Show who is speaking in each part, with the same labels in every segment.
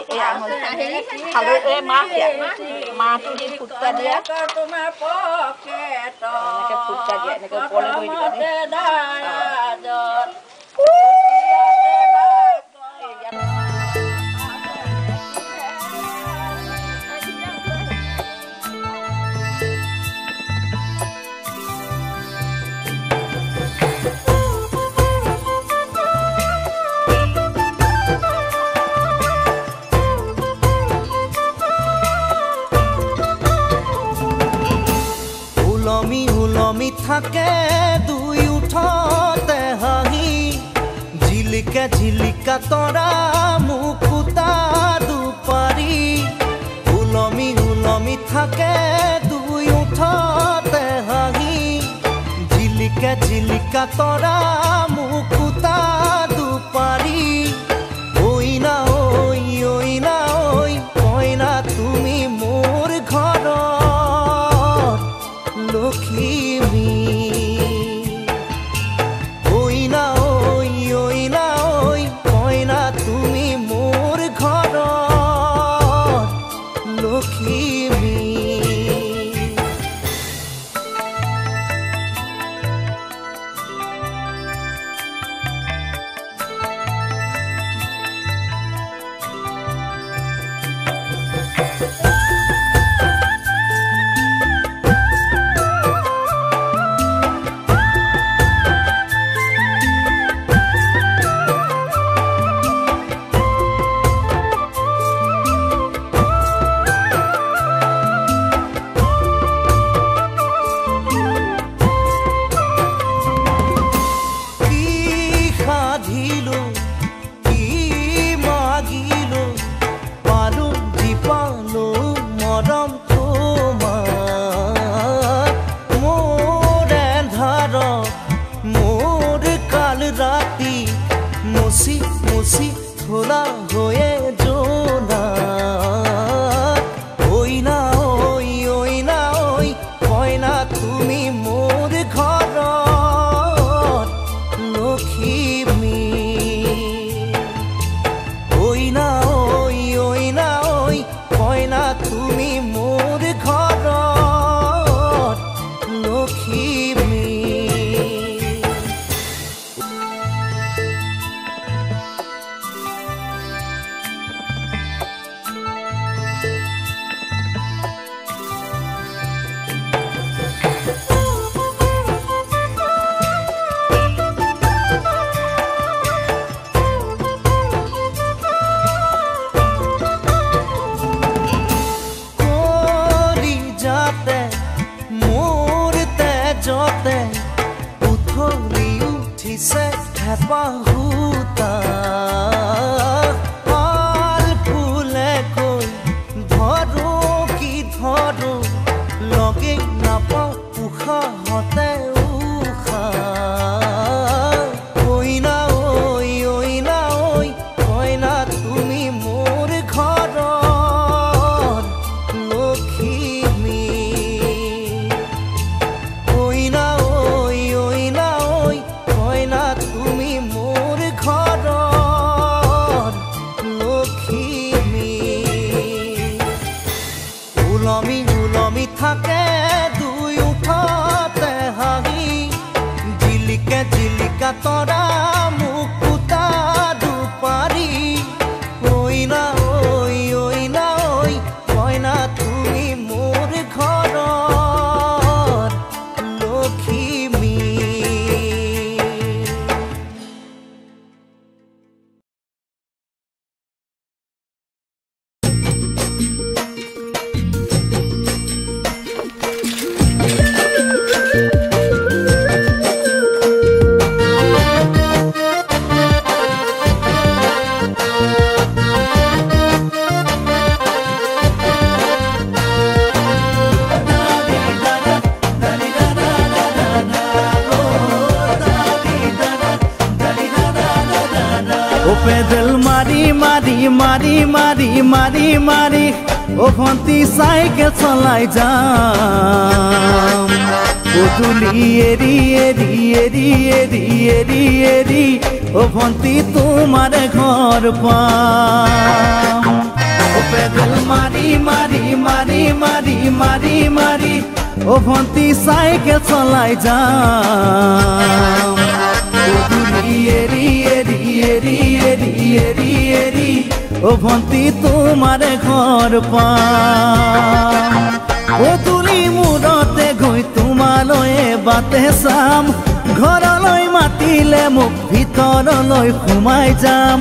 Speaker 1: এই আঙুল খালৈ এই মাহটো দি ফুটকা দিয়া তোমাৰ পকেট এনেকৈ ফুটকা দিয়া এনেকৈ ওপৰলৈ কৰি দিবা
Speaker 2: থাকে দুই উঠতে হাঁহি ঝিলিকা ঝিলিকা তৰা মুকুতা দুপাৰি উলমি উলমি থাকে দুই উঠতে হাঁহি ঝিলিকা ঝিলিকা তৰা মুকুতা দুপাৰি ঐ না ঐ কইনা তুমি মোৰ ঘৰৰ লক্ষ্মী
Speaker 3: পেডেল মারি মারি মারি মারি মারি মারি ও ভন্তি সাইকেল চলাই যাম গধূলি এরি এরি এরি এরি এরি এরি ও ভন্তি তোমার ঘর পাম মাৰি মাৰি মাৰি অ ভন্তি চাইকেল চলাই যাম পদূলি এৰি এৰি এৰি এৰি এৰি এৰি অ ভন্তি তোমাৰে ঘৰ পাম পদূলি মূৰতে গৈ তোমালৈ বাটে চাম ঘৰলৈ মাতিলে মোক ভিতৰলৈ সোমাই যাম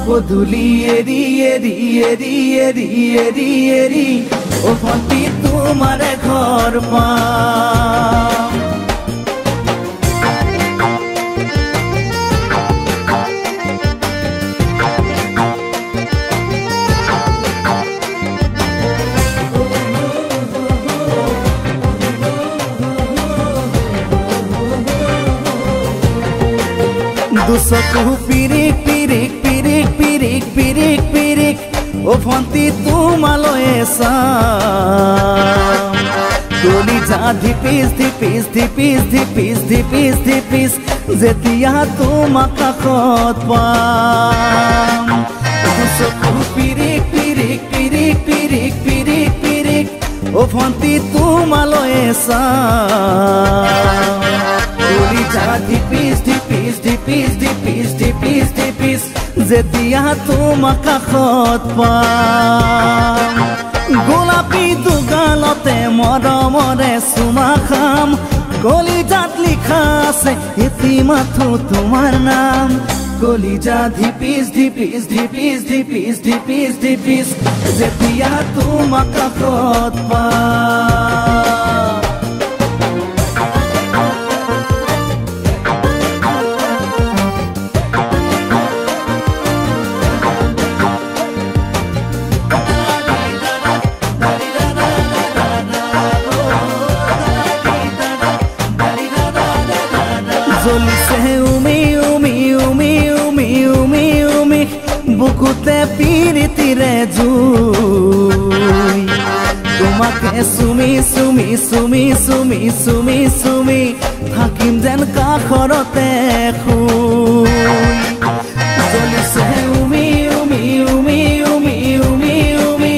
Speaker 3: পদূলি এৰি এৰি এৰি এৰি এৰি এৰি অ ভন্তি তোমাৰে ঘৰ পাম দুচকু পিৰিক পিৰিক পিৰিক পিৰিক পিৰিক পিৰিক অ ভন্তি তোমালৈ চাম কলিজা ধিপিচ ধিপিচ ধিপিচ ধিপিচ ধিপিচ ধিপিচ যেতিয়া তোমাক কাষত পাম দুচকু পিৰিক পিৰিক পিৰিক পিৰিক পিৰিক পিৰিক অ ভন্তি তোমালৈ চাম কলিজা ধিপিচ ধিপিচ ধিপিচ ধিপিচ ধিপিচ ধিপিচ যেতিয়া তোমাক কাষত পাম গোলাপী দুগালতে মৰমৰে চুমা খাম কলিজাত লিখা আছে এটি মাথো তোমাৰ নাম কলিজা ধিপিচ ধিপিচ ধিপিচ ধিপিচ ধিপিচ ধিপিচ যেতিয়া তোমাক কাষত পাম জ্বলিছে উমি উমি উমি উমি উমি উমি বুকুতে পিৰিতিৰে জুই তোমাকে চুমি চুমি চুমি চুমি চুমি চুমি থাকিম যেন কাষৰতে শুই জ্বলিছে উমি উমি উমি উমি উমি উমি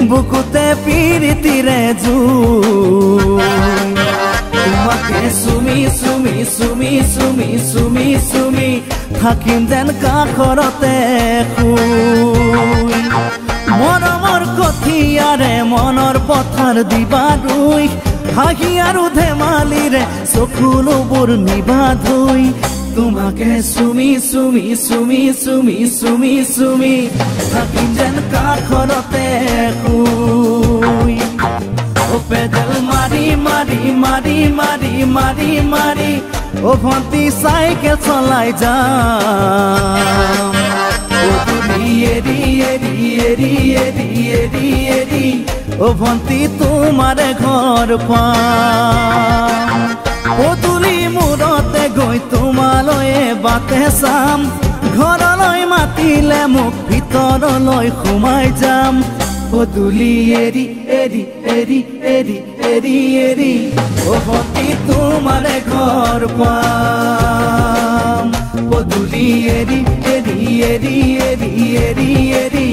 Speaker 3: বুকুতে পিৰিতিৰে জুই তোমাকে চুমি চুমি চুমি চুমি চুমি চুমি থাকিম যেন কাষৰতে শুই মৰমৰ কঠিয়াৰে মনৰ পথাৰ দিবা ৰুই হাঁহি আৰু ধেমালিৰে চকুলোবোৰ নিবা ধুই তোমাকে চুমি চুমি চুমি চুমি চুমি চুমি থাকিম যেন কাষৰতে শুই পেডেল মাৰি মাৰি মাৰি মাৰি মাৰি মাৰি অ ভন্তি চাইকেল চলাই যাম পদূলি এৰি এৰি এৰি এৰি এৰি এৰি অ ভন্তি তোমাৰে ঘৰ পাম পদূলি মূৰতে গৈ তোমালৈ বাটে চাম ঘৰলৈ মাতিলে মোক ভিতৰলৈ সোমাই যাম পদূলি এৰি এৰি এৰি এৰি এৰি এৰি অ ভন্তি তোমাৰে ঘৰ পাম পদূলি এৰি এৰি এৰি এৰি এৰি এৰি